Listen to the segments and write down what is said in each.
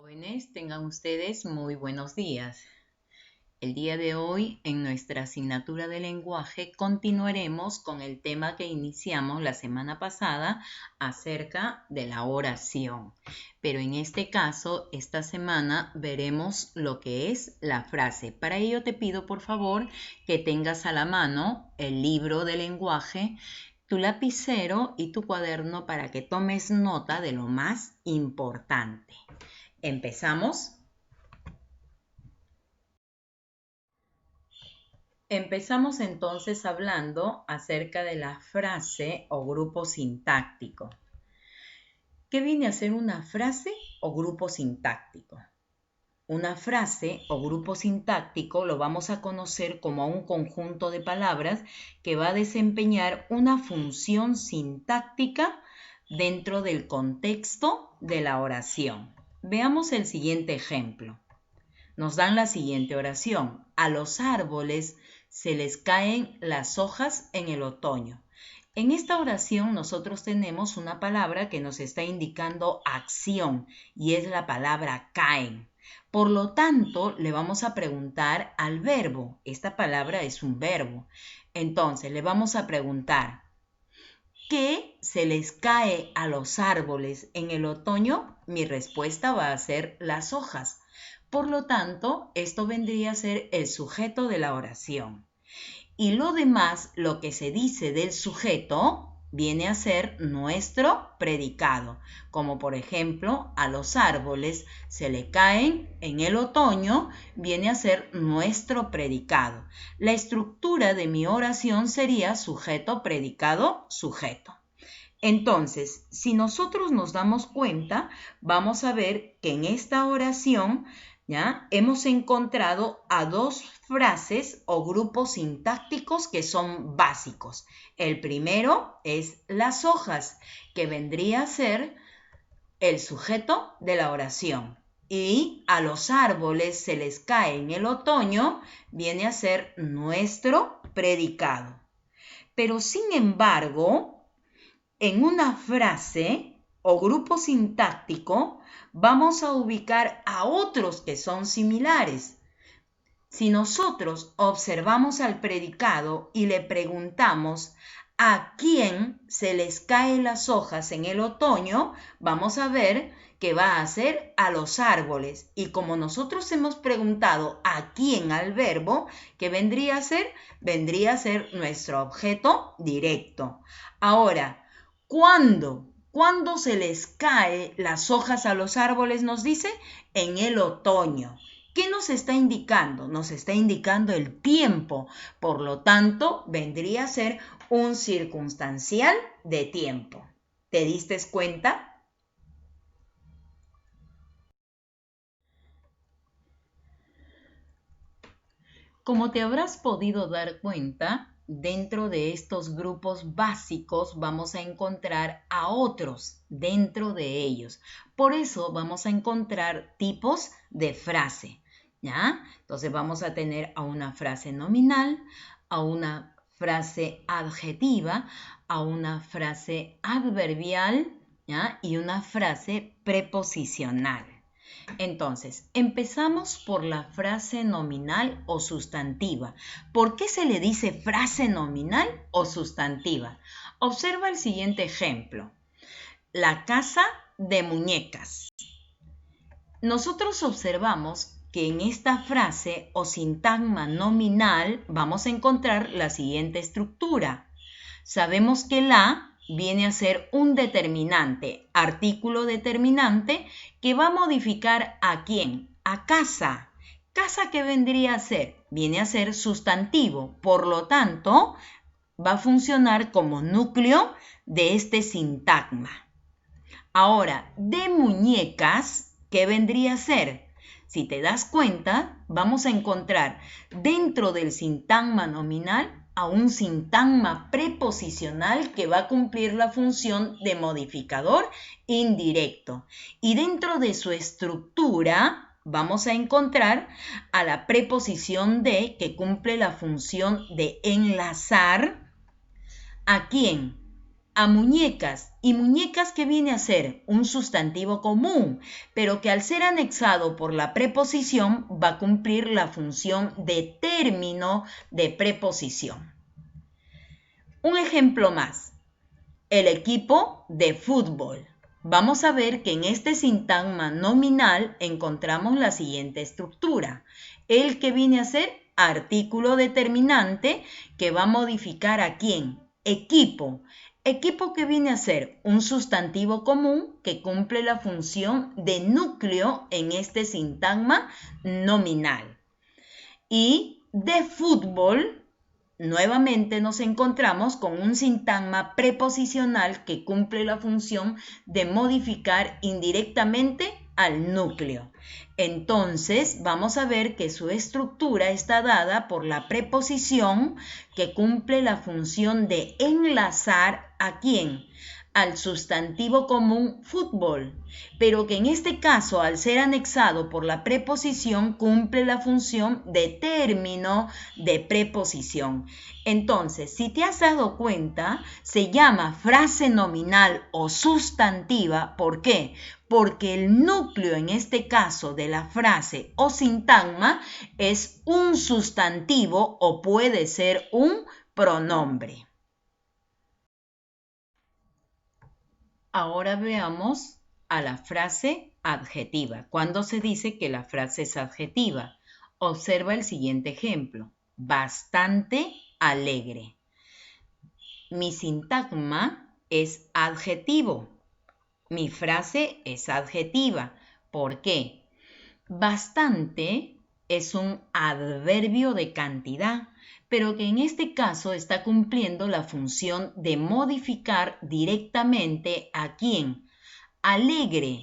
Jóvenes, tengan ustedes muy buenos días. El día de hoy, en nuestra asignatura de lenguaje, continuaremos con el tema que iniciamos la semana pasada acerca de la oración. Pero en este caso, esta semana veremos lo que es la frase. Para ello te pido, por favor, que tengas a la mano el libro de lenguaje, tu lapicero y tu cuaderno para que tomes nota de lo más importante. ¿Empezamos? Empezamos entonces hablando acerca de la frase o grupo sintáctico. ¿Qué viene a ser una frase o grupo sintáctico? Una frase o grupo sintáctico lo vamos a conocer como un conjunto de palabras que va a desempeñar una función sintáctica dentro del contexto de la oración. Veamos el siguiente ejemplo. Nos dan la siguiente oración. A los árboles se les caen las hojas en el otoño. En esta oración nosotros tenemos una palabra que nos está indicando acción y es la palabra caen. Por lo tanto, le vamos a preguntar al verbo. Esta palabra es un verbo. Entonces, le vamos a preguntar, ¿qué se les cae a los árboles en el otoño? Mi respuesta va a ser las hojas. Por lo tanto, esto vendría a ser el sujeto de la oración. Y lo demás, lo que se dice del sujeto, viene a ser nuestro predicado. Como por ejemplo, a los árboles se le caen en el otoño, viene a ser nuestro predicado. La estructura de mi oración sería sujeto, predicado, sujeto. Entonces, si nosotros nos damos cuenta, vamos a ver que en esta oración hemos encontrado a dos frases o grupos sintácticos que son básicos. El primero es las hojas, que vendría a ser el sujeto de la oración. Y a los árboles se les cae en el otoño, viene a ser nuestro predicado. Pero sin embargo, en una frase o grupo sintáctico vamos a ubicar a otros que son similares. Si nosotros observamos al predicado y le preguntamos a quién se les caen las hojas en el otoño, vamos a ver que va a ser a los árboles. Y como nosotros hemos preguntado a quién al verbo, ¿qué vendría a ser? Vendría a ser nuestro objeto directo. Ahora, ¿cuándo se les cae las hojas a los árboles? Nos dice en el otoño. ¿Qué nos está indicando? Nos está indicando el tiempo. Por lo tanto, vendría a ser un circunstancial de tiempo. ¿Te diste cuenta? Como te habrás podido dar cuenta, dentro de estos grupos básicos vamos a encontrar a otros dentro de ellos. Por eso vamos a encontrar tipos de frase, ¿ya? Entonces vamos a tener a una frase nominal, a una frase adjetiva, a una frase adverbial, ¿ya? Y una frase preposicional. Entonces, empezamos por la frase nominal o sustantiva. ¿Por qué se le dice frase nominal o sustantiva? Observa el siguiente ejemplo. La casa de muñecas. Nosotros observamos que en esta frase o sintagma nominal vamos a encontrar la siguiente estructura. Sabemos que la viene a ser un determinante, artículo determinante, que va a modificar ¿a quién? A casa. ¿Casa qué vendría a ser? Viene a ser sustantivo, por lo tanto, va a funcionar como núcleo de este sintagma. Ahora, de muñecas, ¿qué vendría a ser? Si te das cuenta, vamos a encontrar dentro del sintagma nominal a un sintagma preposicional que va a cumplir la función de modificador indirecto. Y dentro de su estructura vamos a encontrar a la preposición de, que cumple la función de enlazar ¿a quién? a muñecas. ¿Y muñecas qué viene a ser? Un sustantivo común, pero que al ser anexado por la preposición va a cumplir la función de término de preposición. Un ejemplo más. El equipo de fútbol. Vamos a ver que en este sintagma nominal encontramos la siguiente estructura. El que viene a ser artículo determinante que va a modificar a quién. Equipo. Equipo que viene a ser un sustantivo común que cumple la función de núcleo en este sintagma nominal. Y de fútbol, nuevamente nos encontramos con un sintagma preposicional que cumple la función de modificar indirectamente al núcleo. Entonces, vamos a ver que su estructura está dada por la preposición que cumple la función de enlazar ¿a quién? Al sustantivo común fútbol, pero que en este caso, al ser anexado por la preposición, cumple la función de término de preposición. Entonces, si te has dado cuenta, se llama frase nominal o sustantiva. ¿Por qué? Porque el núcleo en este caso de la frase o sintagma es un sustantivo o puede ser un pronombre. Ahora veamos a la frase adjetiva. ¿Cuándo se dice que la frase es adjetiva? Observa el siguiente ejemplo. Bastante alegre. Mi sintagma es adjetivo. Mi frase es adjetiva. ¿Por qué? Bastante es un adverbio de cantidad, pero que en este caso está cumpliendo la función de modificar directamente ¿a quién? Alegre.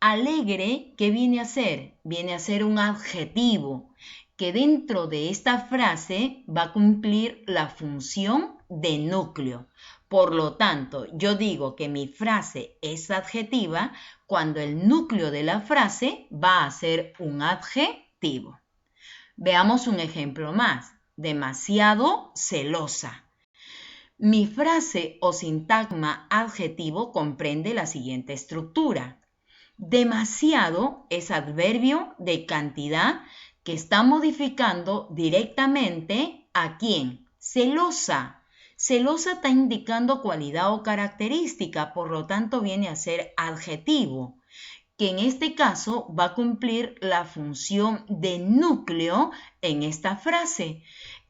Alegre, ¿qué viene a ser? Viene a ser un adjetivo que dentro de esta frase va a cumplir la función de núcleo. Por lo tanto, yo digo que mi frase es adjetiva cuando el núcleo de la frase va a ser un adjetivo. Veamos un ejemplo más. Demasiado celosa. Mi frase o sintagma adjetivo comprende la siguiente estructura. Demasiado es adverbio de cantidad que está modificando directamente ¿a quién? Celosa. Celosa está indicando cualidad o característica, por lo tanto viene a ser adjetivo, que en este caso va a cumplir la función de núcleo en esta frase.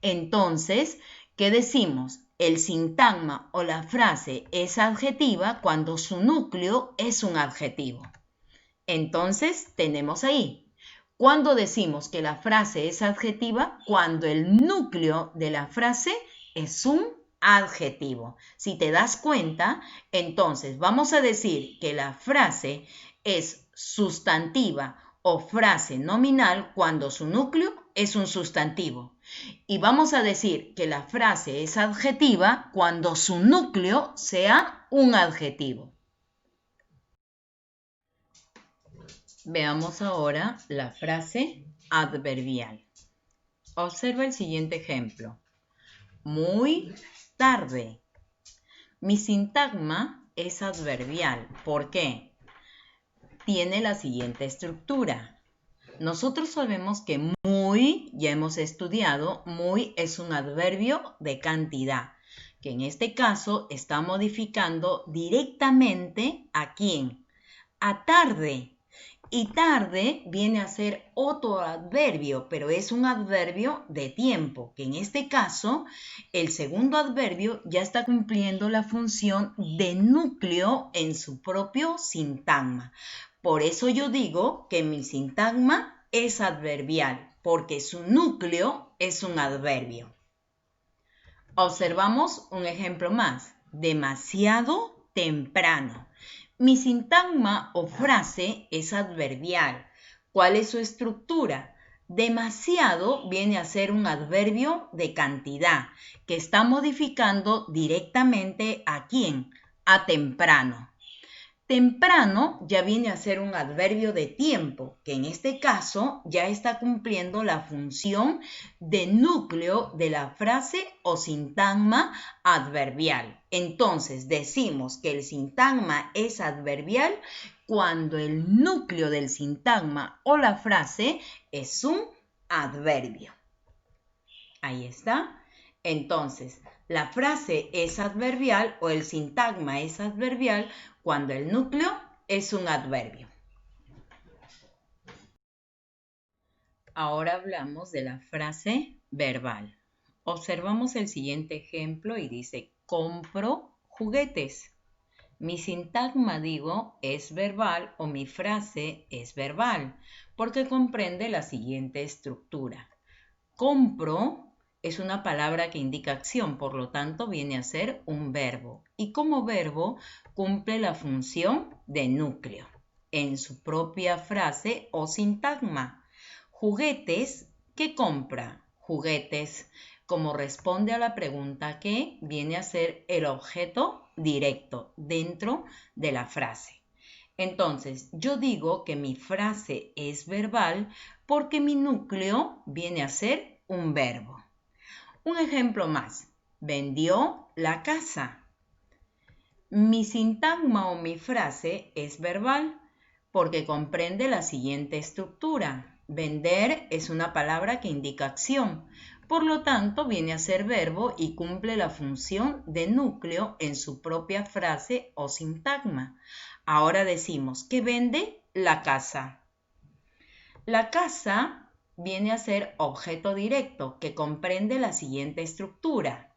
Entonces, ¿qué decimos? El sintagma o la frase es adjetiva cuando su núcleo es un adjetivo. Entonces, tenemos ahí. ¿Cuándo decimos que la frase es adjetiva? Cuando el núcleo de la frase es un adjetivo. Si te das cuenta, entonces vamos a decir que la frase es sustantiva o frase nominal cuando su núcleo es un sustantivo. Y vamos a decir que la frase es adjetiva cuando su núcleo sea un adjetivo. Veamos ahora la frase adverbial. Observa el siguiente ejemplo. Muy tarde. Mi sintagma es adverbial. ¿Por qué? Tiene la siguiente estructura. Nosotros sabemos que muy, ya hemos estudiado, muy es un adverbio de cantidad, que en este caso está modificando directamente ¿a quién? A tarde. Y tarde viene a ser otro adverbio, pero es un adverbio de tiempo, que en este caso el segundo adverbio ya está cumpliendo la función de núcleo en su propio sintagma. Por eso yo digo que mi sintagma es adverbial, porque su núcleo es un adverbio. Observamos un ejemplo más. Demasiado temprano. Mi sintagma o frase es adverbial. ¿Cuál es su estructura? Demasiado viene a ser un adverbio de cantidad que está modificando directamente ¿a quién? A temprano. Temprano ya viene a ser un adverbio de tiempo, que en este caso ya está cumpliendo la función de núcleo de la frase o sintagma adverbial. Entonces decimos que el sintagma es adverbial cuando el núcleo del sintagma o la frase es un adverbio. Ahí está. Entonces, la frase es adverbial o el sintagma es adverbial cuando el núcleo es un adverbio. Ahora hablamos de la frase verbal. Observamos el siguiente ejemplo y dice, compro juguetes. Mi sintagma, digo, es verbal o mi frase es verbal porque comprende la siguiente estructura. Compro es una palabra que indica acción, por lo tanto viene a ser un verbo y como verbo cumple la función de núcleo en su propia frase o sintagma. Juguetes, ¿qué compra? Juguetes, como responde a la pregunta que viene a ser el objeto directo dentro de la frase. Entonces, yo digo que mi frase es verbal porque mi núcleo viene a ser un verbo. Un ejemplo más, vendió la casa. Mi sintagma o mi frase es verbal porque comprende la siguiente estructura. Vender es una palabra que indica acción, por lo tanto viene a ser verbo y cumple la función de núcleo en su propia frase o sintagma. Ahora decimos que vende la casa. La casa viene a ser objeto directo que comprende la siguiente estructura.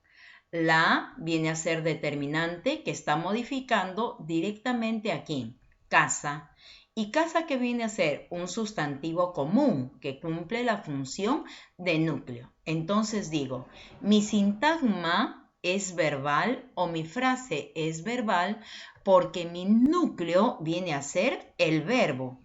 La viene a ser determinante que está modificando directamente aquí, casa. Y casa que viene a ser un sustantivo común que cumple la función de núcleo. Entonces digo, mi sintagma es verbal o mi frase es verbal porque mi núcleo viene a ser el verbo.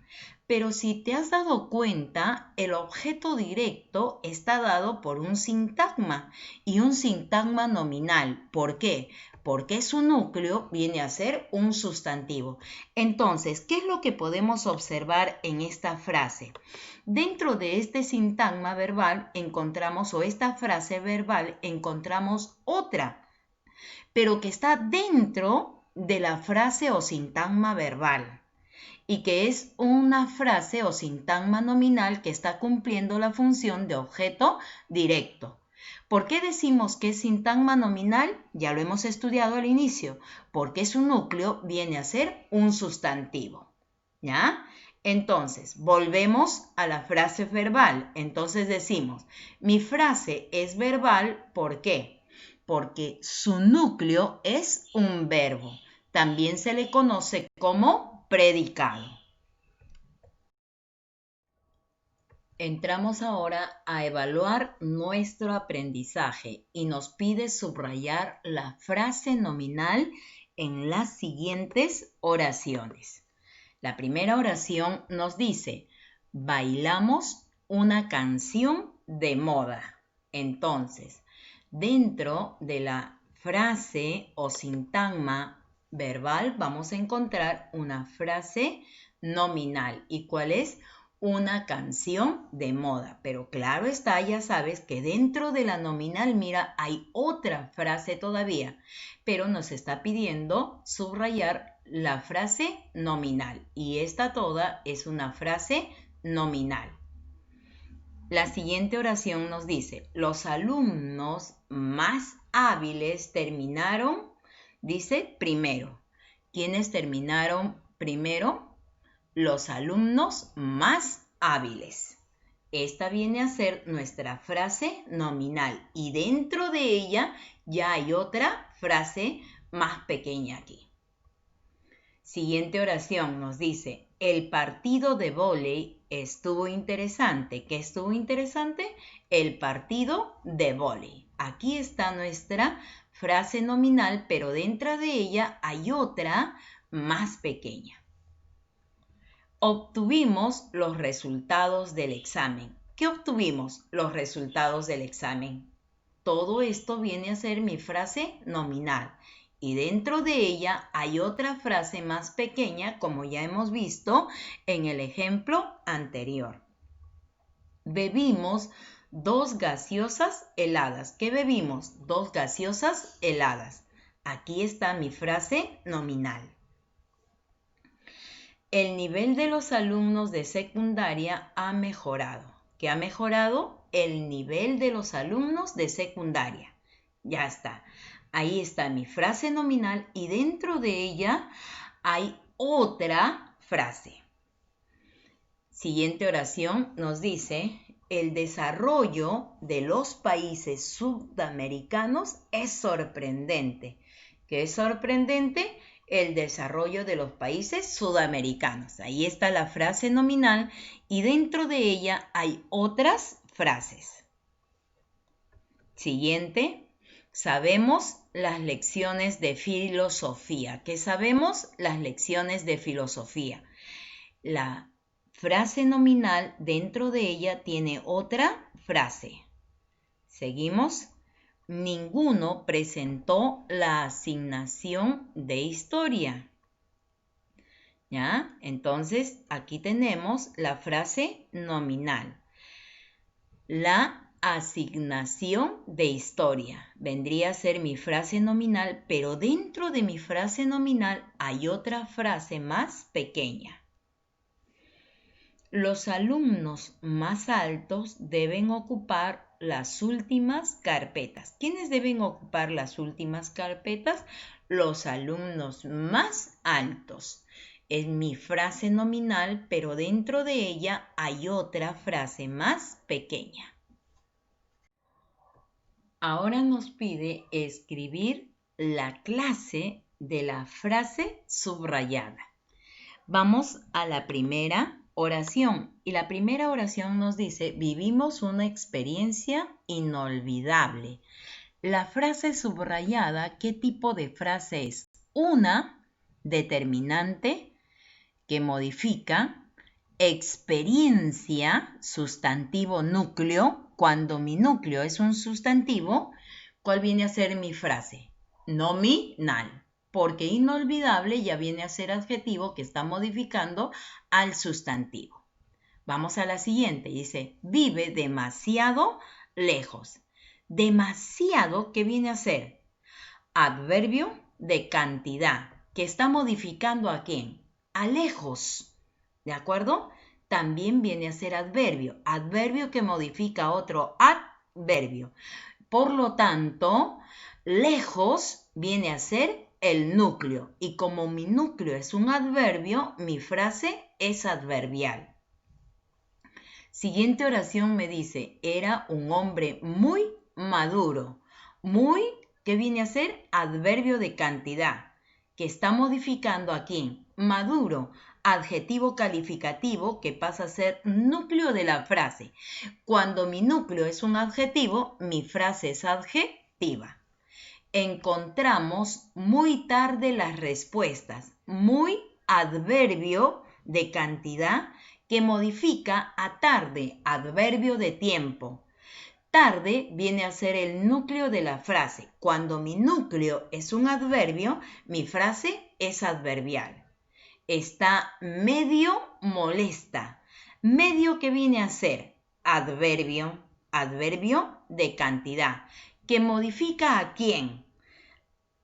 Pero si te has dado cuenta, el objeto directo está dado por un sintagma y un sintagma nominal. ¿Por qué? Porque su núcleo viene a ser un sustantivo. Entonces, ¿qué es lo que podemos observar en esta frase? Dentro de este sintagma verbal encontramos, o esta frase verbal, encontramos otra, pero que está dentro de la frase o sintagma verbal y que es una frase o sintagma nominal que está cumpliendo la función de objeto directo. ¿Por qué decimos que es sintagma nominal? Ya lo hemos estudiado al inicio, porque su núcleo viene a ser un sustantivo. ¿Ya? Entonces, volvemos a la frase verbal. Entonces decimos, mi frase es verbal, ¿por qué? Porque su núcleo es un verbo. También se le conoce como predicado. Entramos ahora a evaluar nuestro aprendizaje y nos pide subrayar la frase nominal en las siguientes oraciones. La primera oración nos dice, bailamos una canción de moda. Entonces, dentro de la frase o sintagma verbal vamos a encontrar una frase nominal. ¿Y cuál es? Una canción de moda. Pero claro está, ya sabes que dentro de la nominal, mira, hay otra frase todavía, pero nos está pidiendo subrayar la frase nominal. Y esta toda es una frase nominal. La siguiente oración nos dice, los alumnos más hábiles terminaron, dice, primero. ¿Quiénes terminaron primero? Los alumnos más hábiles. Esta viene a ser nuestra frase nominal y dentro de ella ya hay otra frase más pequeña aquí. Siguiente oración nos dice, el partido de vóley estuvo interesante. ¿Qué estuvo interesante? El partido de vóley. Aquí está nuestra frase nominal, pero dentro de ella hay otra más pequeña. Obtuvimos los resultados del examen. ¿Qué obtuvimos? Los resultados del examen. Todo esto viene a ser mi frase nominal. y dentro de ella hay otra frase más pequeña, como ya hemos visto en el ejemplo anterior. Bebimos 2 gaseosas heladas. ¿Qué bebimos? 2 gaseosas heladas. Aquí está mi frase nominal. El nivel de los alumnos de secundaria ha mejorado. ¿Qué ha mejorado? El nivel de los alumnos de secundaria. Ya está. Ahí está mi frase nominal y dentro de ella hay otra frase. Siguiente oración nos dice, el desarrollo de los países sudamericanos es sorprendente. ¿Qué es sorprendente? El desarrollo de los países sudamericanos. Ahí está la frase nominal y dentro de ella hay otras frases. Siguiente. Sabemos las lecciones de filosofía. ¿Qué sabemos? Las lecciones de filosofía. La frase nominal dentro de ella tiene otra frase. Seguimos. Ninguno presentó la asignación de historia. ¿Ya? Entonces, aquí tenemos la frase nominal. La asignación de historia. Vendría a ser mi frase nominal, pero dentro de mi frase nominal hay otra frase más pequeña. Los alumnos más altos deben ocupar las últimas carpetas. ¿Quiénes deben ocupar las últimas carpetas? Los alumnos más altos. Es mi frase nominal, pero dentro de ella hay otra frase más pequeña. Ahora nos pide escribir la clase de la frase subrayada. Vamos a la primera oración y la primera oración nos dice, vivimos una experiencia inolvidable. La frase subrayada, ¿qué tipo de frase es? Una determinante que modifica, experiencia, sustantivo núcleo. Cuando mi núcleo es un sustantivo, ¿cuál viene a ser mi frase? Nominal, porque inolvidable ya viene a ser adjetivo que está modificando al sustantivo. Vamos a la siguiente, dice, vive demasiado lejos. Demasiado, ¿qué viene a ser? Adverbio de cantidad, que está modificando ¿a quién? A lejos, ¿de acuerdo? También viene a ser adverbio, adverbio que modifica otro adverbio. Por lo tanto, lejos viene a ser el núcleo y como mi núcleo es un adverbio, mi frase es adverbial. Siguiente oración me dice, era un hombre muy maduro. Muy, ¿qué viene a ser? Adverbio de cantidad, que está modificando aquí. Maduro, adjetivo calificativo que pasa a ser núcleo de la frase. Cuando mi núcleo es un adjetivo, mi frase es adjetiva. Encontramos muy tarde las respuestas. Muy, adverbio de cantidad que modifica a tarde, adverbio de tiempo. Tarde viene a ser el núcleo de la frase. Cuando mi núcleo es un adverbio, mi frase es adverbial. Está medio molesta. Medio que viene a ser adverbio, adverbio de cantidad. ¿Que modifica a quién?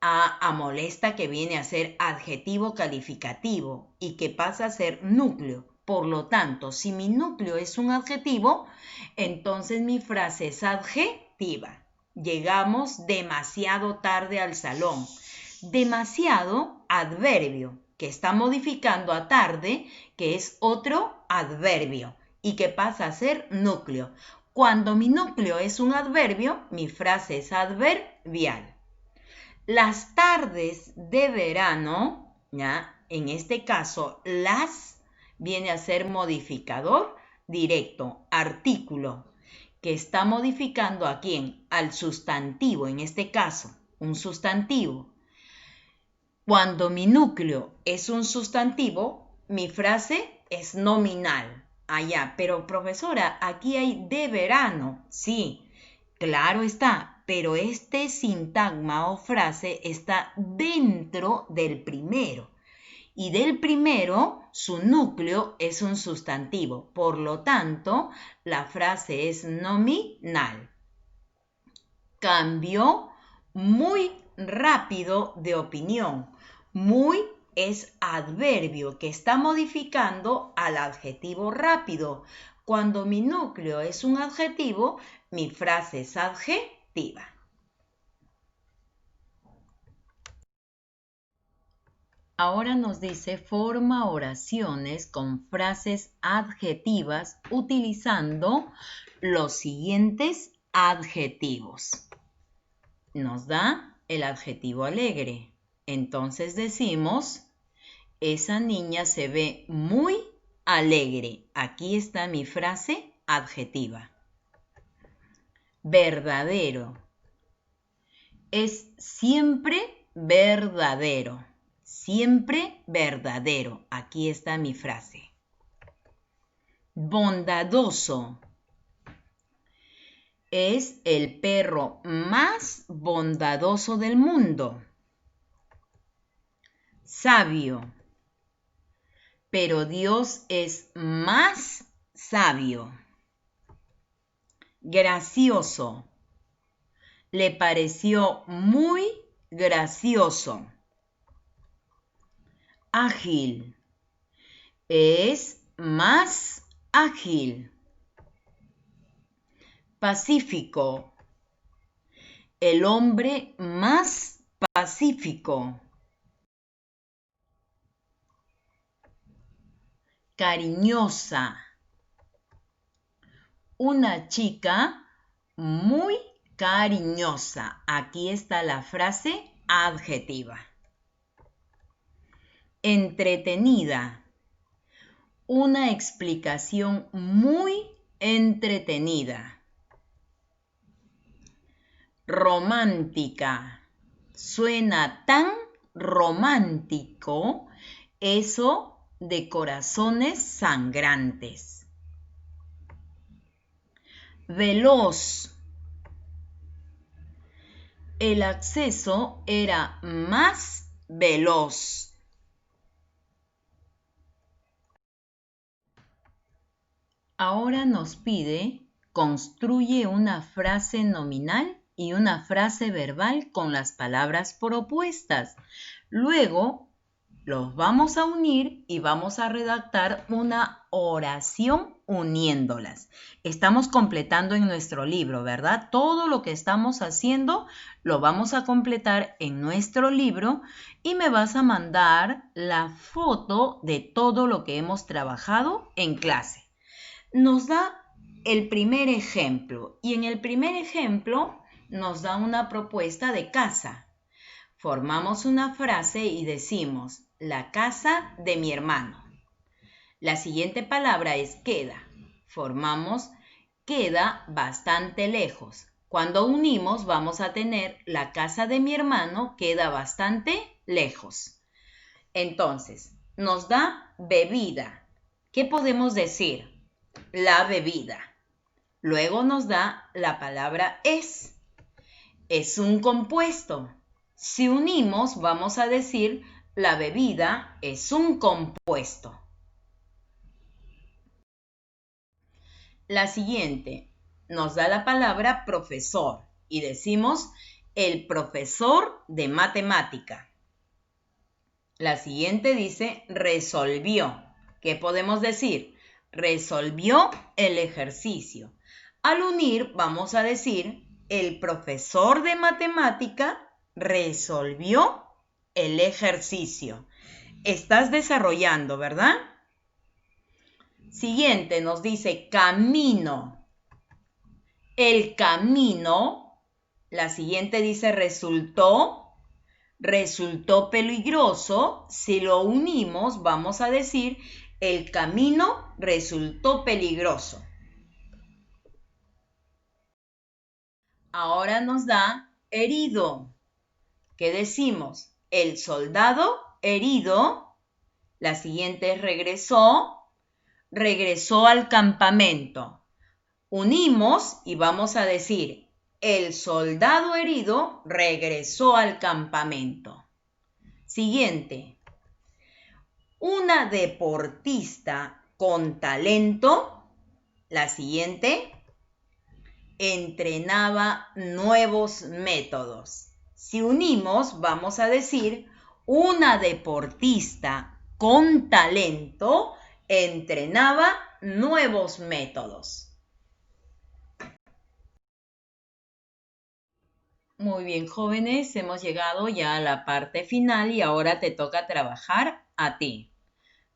A molesta que viene a ser adjetivo calificativo y que pasa a ser núcleo. Por lo tanto, si mi núcleo es un adjetivo, entonces mi frase es adjetiva. Llegamos demasiado tarde al salón. Demasiado, adverbio, que está modificando a tarde, que es otro adverbio y que pasa a ser núcleo. Cuando mi núcleo es un adverbio, mi frase es adverbial. Las tardes de verano, ¿ya? En este caso, las viene a ser modificador directo, artículo, que está modificando a quién? Al sustantivo, en este caso, un sustantivo. Cuando mi núcleo es un sustantivo, mi frase es nominal. Allá, pero profesora, aquí hay de verano. Sí, claro está, pero este sintagma o frase está dentro del primero. Y del primero, su núcleo es un sustantivo. Por lo tanto, la frase es nominal. Cambió muy rápido de opinión. Muy es adverbio que está modificando al adjetivo rápido. Cuando mi núcleo es un adjetivo, mi frase es adjetiva. Ahora nos dice forma oraciones con frases adjetivas utilizando los siguientes adjetivos. Nos da el adjetivo alegre. Entonces decimos, esa niña se ve muy alegre. Aquí está mi frase adjetiva. Verdadero. Es siempre verdadero. Siempre verdadero. Aquí está mi frase. Bondadoso. Es el perro más bondadoso del mundo. Sabio. Pero Dios es más sabio. Gracioso. Le pareció muy gracioso. Ágil. Es más ágil. Pacífico. El hombre más pacífico. Cariñosa. Una chica muy cariñosa. Aquí está la frase adjetiva. Entretenida. Una explicación muy entretenida. Romántica. Suena tan romántico eso de corazones sangrantes. Veloz. El acceso era más veloz. Ahora nos pide, construye una frase nominal y una frase verbal con las palabras propuestas. Luego los vamos a unir y vamos a redactar una oración uniéndolas. Estamos completando en nuestro libro, ¿verdad? Todo lo que estamos haciendo lo vamos a completar en nuestro libro y me vas a mandar la foto de todo lo que hemos trabajado en clase. Nos da el primer ejemplo y en el primer ejemplo nos da una propuesta de casa. Formamos una frase y decimos, la casa de mi hermano. La siguiente palabra es queda. Formamos queda bastante lejos. Cuando unimos vamos a tener la casa de mi hermano queda bastante lejos. Entonces, nos da bebida. ¿Qué podemos decir? La bebida. Luego nos da la palabra es. Es un compuesto. Si unimos, vamos a decir, la bebida es un compuesto. La siguiente nos da la palabra profesor y decimos, el profesor de matemática. La siguiente dice, resolvió. ¿Qué podemos decir? Resolvió el ejercicio. Al unir, vamos a decir, el profesor de matemática resolvió el ejercicio. Estás desarrollando, ¿verdad? Siguiente nos dice camino. El camino. La siguiente dice resultó peligroso. Si lo unimos, vamos a decir el camino resultó peligroso. Ahora nos da herido. ¿Qué decimos? El soldado herido. La siguiente es regresó al campamento. Unimos y vamos a decir el soldado herido regresó al campamento. Siguiente. Una deportista con talento, la siguiente, entrenaba nuevos métodos. Si unimos, vamos a decir, una deportista con talento entrenaba nuevos métodos. Muy bien, jóvenes, hemos llegado ya a la parte final y ahora te toca trabajar a ti.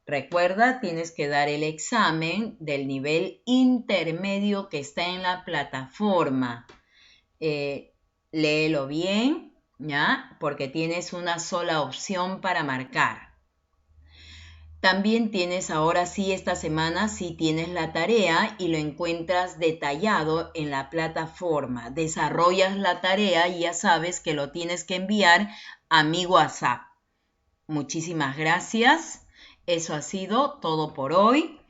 Recuerda, tienes que dar el examen del nivel intermedio que está en la plataforma. Léelo bien, ¿ya? Porque tienes una sola opción para marcar. También tienes ahora sí, esta semana sí tienes la tarea y lo encuentras detallado en la plataforma. Desarrollas la tarea y ya sabes que lo tienes que enviar a mi WhatsApp. Muchísimas gracias. Eso ha sido todo por hoy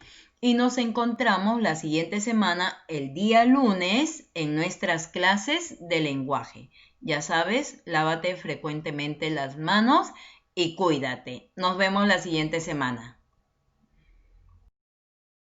y nos encontramos la siguiente semana, el día lunes, en nuestras clases de lenguaje. Ya sabes, lávate frecuentemente las manos y cuídate. Nos vemos la siguiente semana.